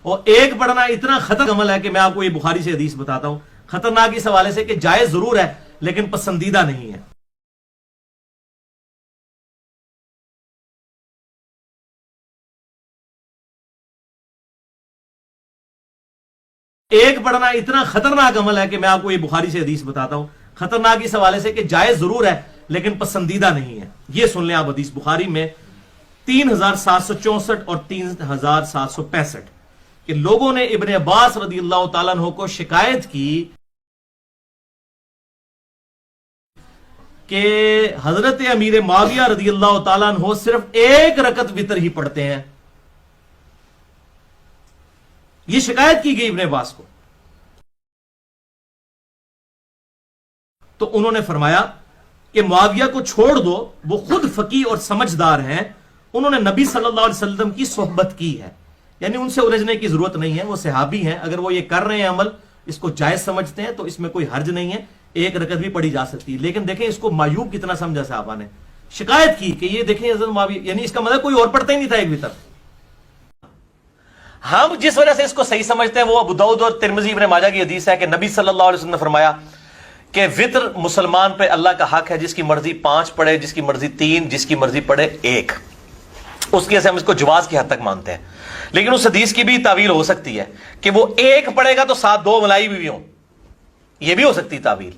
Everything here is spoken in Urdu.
اور ایک پڑھنا اتنا خطرناک عمل ہے کہ میں آپ کو یہ بخاری سے حدیث بتاتا ہوں، خطرناک اس حوالے سے کہ جائز ضرور ہے لیکن پسندیدہ نہیں ہے۔ ایک پڑھنا اتنا خطرناک عمل ہے کہ میں آپ کو یہ بخاری سے حدیث بتاتا ہوں، خطرناک اس حوالے سے کہ جائز ضرور ہے لیکن پسندیدہ نہیں ہے۔ یہ سن لیں آپ حدیث بخاری میں 3764 اور 3765 کہ لوگوں نے ابن عباس رضی اللہ تعالیٰ عنہ کو شکایت کی کہ حضرت امیر معاویہ رضی اللہ تعالیٰ عنہ صرف ایک رکعت وتر ہی پڑھتے ہیں۔ یہ شکایت کی گئی ابن عباس کو، تو انہوں نے فرمایا کہ معاویہ کو چھوڑ دو، وہ خود فقیہ اور سمجھدار ہیں، انہوں نے نبی صلی اللہ علیہ وسلم کی صحبت کی ہے، یعنی ان سے الجھنے کی ضرورت نہیں ہے، وہ صحابی ہیں، اگر وہ یہ کر رہے ہیں عمل، اس کو جائز سمجھتے ہیں تو اس میں کوئی حرج نہیں ہے، ایک رکعت بھی پڑھی جا سکتی ہے۔ لیکن دیکھیں اس کو معیوب کتنا سمجھا صحابہ نے، شکایت کی کہ یہ دیکھیں حضرت معاویہ، یعنی اس کا مطلب کوئی اور پڑھتا ہی نہیں تھا ایک وتر۔ ہم جس وجہ سے اس کو صحیح سمجھتے ہیں وہ ابو داؤد اور ترمذی ابن ماجہ کی حدیث ہے کہ نبی صلی اللہ علیہ وسلم نے فرمایا کہ وتر مسلمان پہ اللہ کا حق ہے، جس کی مرضی 5 پڑھے، جس کی مرضی 3، جس کی مرضی پڑھے 1۔ اس کی سے ہم اس کو جواز کی حد تک مانتے ہیں، لیکن اس حدیث کی بھی تعویل ہو سکتی ہے کہ وہ 1 پڑھے گا تو ساتھ 2 ملائی بھی ہوں، یہ بھی ہو سکتی تعویل۔